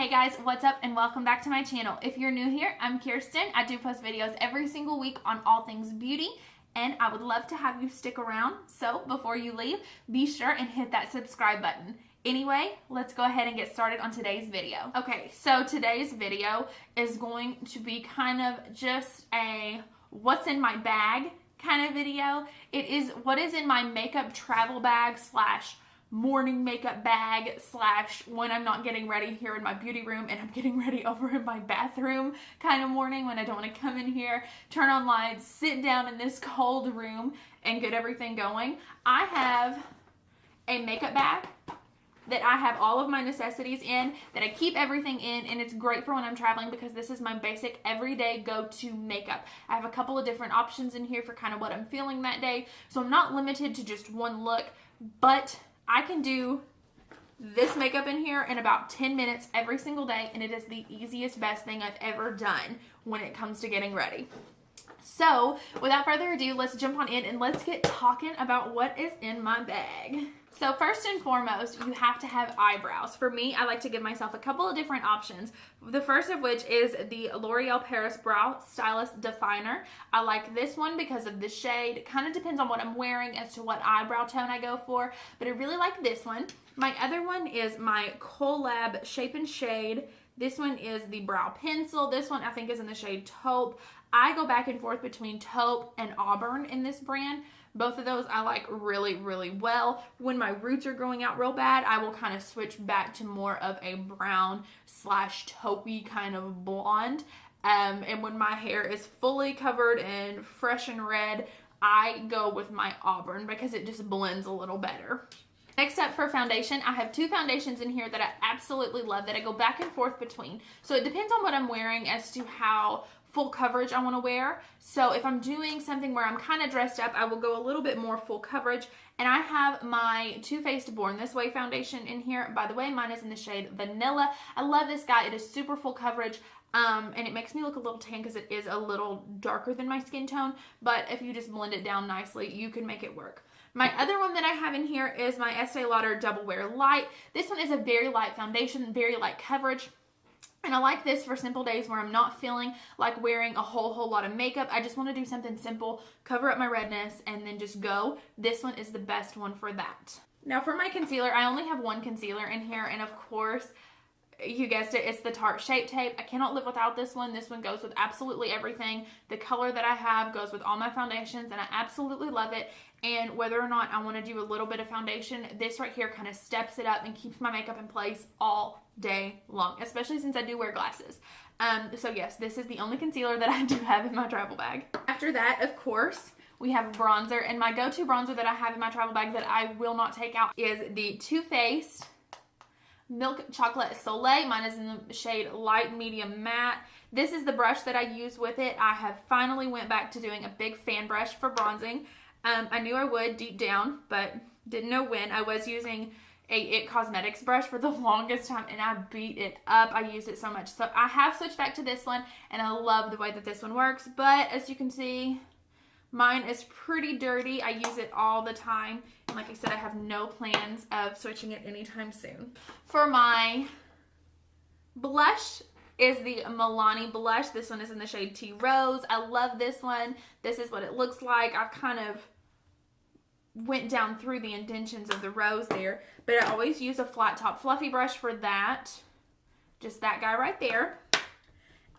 Hey guys, what's up and welcome back to my channel. If you're new here, I'm Kirsten. I do post videos every single week on all things beauty and I would love to have you stick around. So before you leave, be sure and hit that subscribe button. Anyway, let's go ahead and get started on today's video. Okay, so today's video is going to be kind of just a what's in my bag kind of video. It is what is in my makeup travel bag slash morning makeup bag slash when I'm not getting ready here in my beauty room and I'm getting ready over in my bathroom kind of morning when I don't want to come in here, turn on lights, sit down in this cold room and get everything going. I have a makeup bag that I have all of my necessities in, that I keep everything in, and it's great for when I'm traveling because this is my basic everyday go-to makeup. I have a couple of different options in here for kind of what I'm feeling that day, so I'm not limited to just one look, but I can do this makeup in here in about 10 minutes every single day, and it is the easiest, best thing I've ever done when it comes to getting ready. So, without further ado, let's jump on in and let's get talking about what is in my bag. So first and foremost, you have to have eyebrows. For me, I like to give myself a couple of different options. The first of which is the L'Oreal Paris Brow Stylist Definer. I like this one because of the shade. It kind of depends on what I'm wearing as to what eyebrow tone I go for, but I really like this one. My other one is my Colab Shape and Shade. This one is the Brow Pencil. This one I think is in the shade Taupe. I go back and forth between Taupe and Auburn in this brand. Both of those I like really, really well. When my roots are growing out real bad, I will kind of switch back to more of a brown slash taupey kind of blonde. And when my hair is fully covered and fresh and red, I go with my Auburn because it just blends a little better. Next up for foundation, I have two foundations in here that I absolutely love that I go back and forth between. So it depends on what I'm wearing as to how full coverage I want to wear. So if I'm doing something where I'm kind of dressed up, I will go a little bit more full coverage. And I have my Too Faced Born This Way foundation in here. By the way, mine is in the shade Vanilla. I love this guy. It is super full coverage. And it makes me look a little tan because it is a little darker than my skin tone. But if you just blend it down nicely, you can make it work. My other one that I have in here is my Estee Lauder Double Wear Light. This one is a very light foundation, very light coverage. And I like this for simple days where I'm not feeling like wearing a whole lot of makeup. I just want to do something simple, cover up my redness, and then just go. This one is the best one for that. Now for my concealer, I only have one concealer in here, and of course, you guessed it, it's the Tarte Shape Tape. I cannot live without this one. This one goes with absolutely everything. The color that I have goes with all my foundations, and I absolutely love it. And whether or not I want to do a little bit of foundation, this right here kind of steps it up and keeps my makeup in place all day long, especially since I do wear glasses. So yes, this is the only concealer that I do have in my travel bag. After that, of course, we have bronzer, and my go-to bronzer that I have in my travel bag that I will not take out is the Too Faced Milk Chocolate Soleil. Mine is in the shade Light Medium Matte. This is the brush that I use with it. I have finally went back to doing a big fan brush for bronzing. I knew I would deep down, but didn't know when. I was using a IT Cosmetics brush for the longest time, and I beat it up. I use it so much. So I have switched back to this one, and I love the way that this one works. But as you can see, mine is pretty dirty. I use it all the time. And like I said, I have no plans of switching it anytime soon. For my blush is the Milani blush. This one is in the shade Tea Rose. I love this one. This is what it looks like. I've kind of went down through the indentions of the rose there, but I always use a flat top fluffy brush for that. Just that guy right there.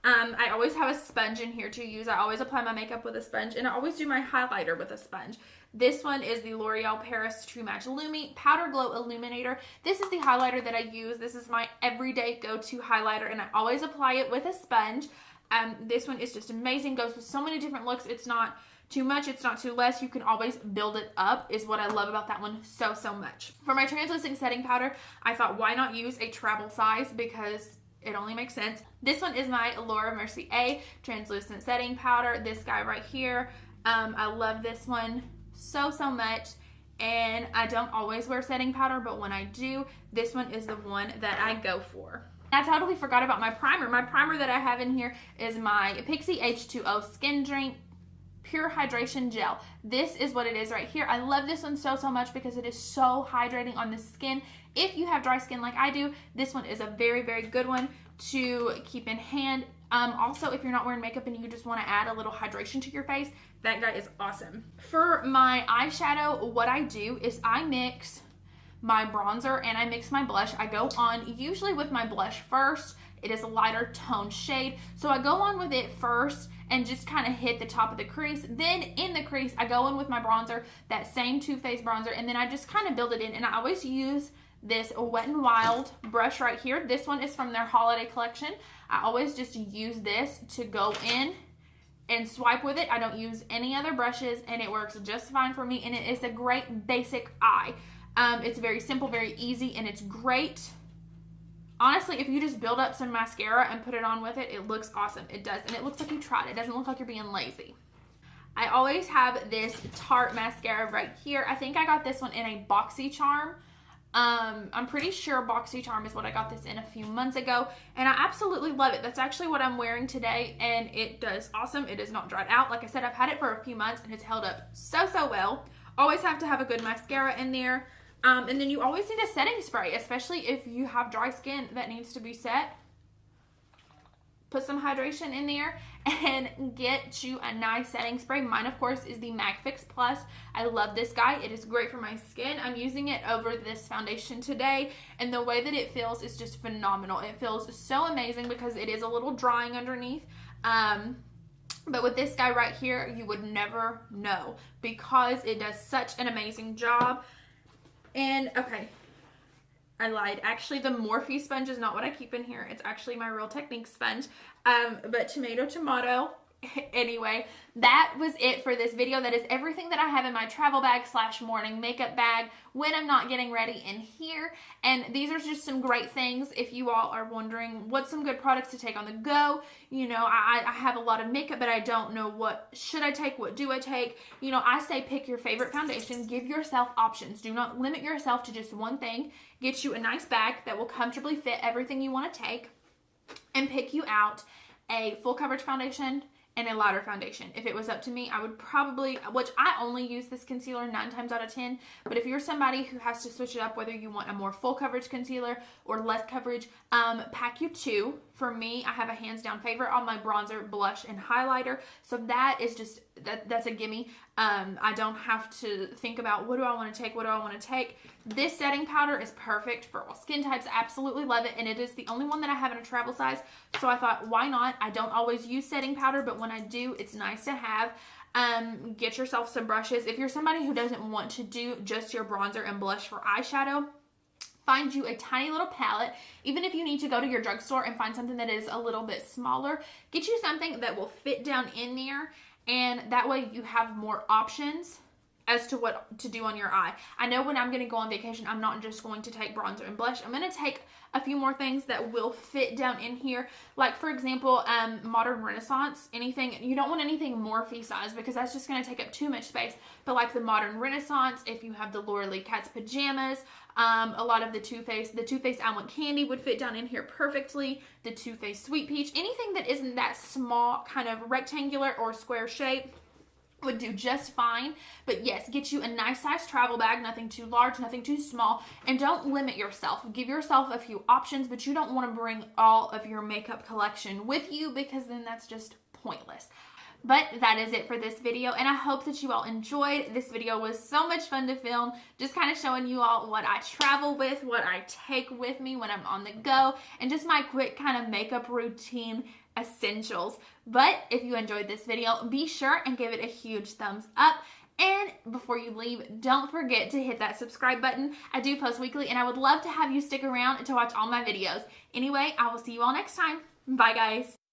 I always have a sponge in here to use. I always apply my makeup with a sponge, and I always do my highlighter with a sponge. This one is the L'Oreal Paris True Match Lumi Powder Glow Illuminator. This is the highlighter that I use. This is my everyday go-to highlighter, and I always apply it with a sponge. This one is just amazing. Goes with so many different looks. It's not too much, it's not too less. You can always build it up is what I love about that one so much. For my translucent setting powder, I thought why not use a travel size because it only makes sense. This one is my Laura Mercier translucent setting powder. This guy right here. I love this one so much. And I don't always wear setting powder, but when I do, this one is the one that I go for. I totally forgot about my primer. My primer that I have in here is my Pixi H2O Skin Drink Pure Hydration Gel. This is what it is right here. I love this one so much because it is so hydrating on the skin. If you have dry skin like I do, this one is a very good one to keep in hand. Also, if you're not wearing makeup and you just want to add a little hydration to your face, that guy is awesome. For my eyeshadow, what I do is I mix my bronzer and I mix my blush. I go on usually with my blush first. It is a lighter tone shade, so I go on with it first and just kind of hit the top of the crease. Then in the crease, I go in with my bronzer, that same Too Faced bronzer, and then I just kind of build it in. And I always use this Wet n Wild brush right here. This one is from their holiday collection. I always just use this to go in and swipe with it. I don't use any other brushes, and it works just fine for me, and it is a great basic eye. It's very simple, very easy, and it's great. Honestly, if you just build up some mascara and put it on with it, it looks awesome. It does, and it looks like you tried. It doesn't look like you're being lazy. I always have this Tarte mascara right here. I think I got this one in a BoxyCharm. I'm pretty sure BoxyCharm is what I got this in a few months ago, and I absolutely love it. That's actually what I'm wearing today, and it does awesome. It is not dried out. Like I said, I've had it for a few months, and it's held up so well. Always have to have a good mascara in there. And then you always need a setting spray, especially if you have dry skin that needs to be set. Put some hydration in there and get you a nice setting spray. Mine, of course, is the MAC Fix Plus. I love this guy. It is great for my skin. I'm using it over this foundation today, and the way that it feels is just phenomenal. It feels so amazing because it is a little drying underneath. But with this guy right here, you would never know because it does such an amazing job. And, okay, I lied. Actually, the Morphe sponge is not what I keep in here. It's actually my Real Techniques sponge. But tomato. Anyway, that was it for this video. That is everything that I have in my travel bag / morning makeup bag when I'm not getting ready in here. And these are just some great things if you all are wondering what's some good products to take on the go. You know, I have a lot of makeup, but I don't know what should I take, what do I take. You know, I say pick your favorite foundation. Give yourself options. Do not limit yourself to just one thing. Get you a nice bag that will comfortably fit everything you want to take, and pick you out a full coverage foundation and a lighter foundation. If it was up to me, I would probably, which I only use this concealer 9 times out of 10, but if you're somebody who has to switch it up, whether you want a more full coverage concealer or less coverage, pack you 2. For me, I have a hands down favorite on my bronzer, blush, and highlighter, so that is just, that's a gimme. I don't have to think about what do I want to take. This setting powder is perfect for all skin types. I absolutely love it, and it is the only one that I have in a travel size, so I thought, why not? I don't always use setting powder, but when I do, it's nice to have. Get yourself some brushes. If you're somebody who doesn't want to do just your bronzer and blush for eyeshadow, find you a tiny little palette. Even if you need to go to your drugstore and find something that is a little bit smaller, get you something that will fit down in there, and that way you have more options as to what to do on your eye. I know when I'm going to go on vacation, I'm not just going to take bronzer and blush. I'm going to take a few more things that will fit down in here. Like, for example, Modern Renaissance. Anything, you don't want anything Morphe size because that's just going to take up too much space. But like the Modern Renaissance, if you have the Laura Lee Katz pajamas, a lot of the Too Faced I Want Candy would fit down in here perfectly. The Too Faced Sweet Peach. Anything that isn't that small kind of rectangular or square shape would do just fine. But yes, get you a nice size travel bag, nothing too large, nothing too small, and don't limit yourself. Give yourself a few options, but you don't want to bring all of your makeup collection with you because then that's just pointless. But that is it for this video, and I hope that you all enjoyed. This video was so much fun to film, just kind of showing you all what I travel with, what I take with me when I'm on the go, and just my quick kind of makeup routine essentials. But if you enjoyed this video, be sure and give it a huge thumbs up. And before you leave, don't forget to hit that subscribe button. I do post weekly, and I would love to have you stick around to watch all my videos. Anyway, I will see you all next time. Bye, guys.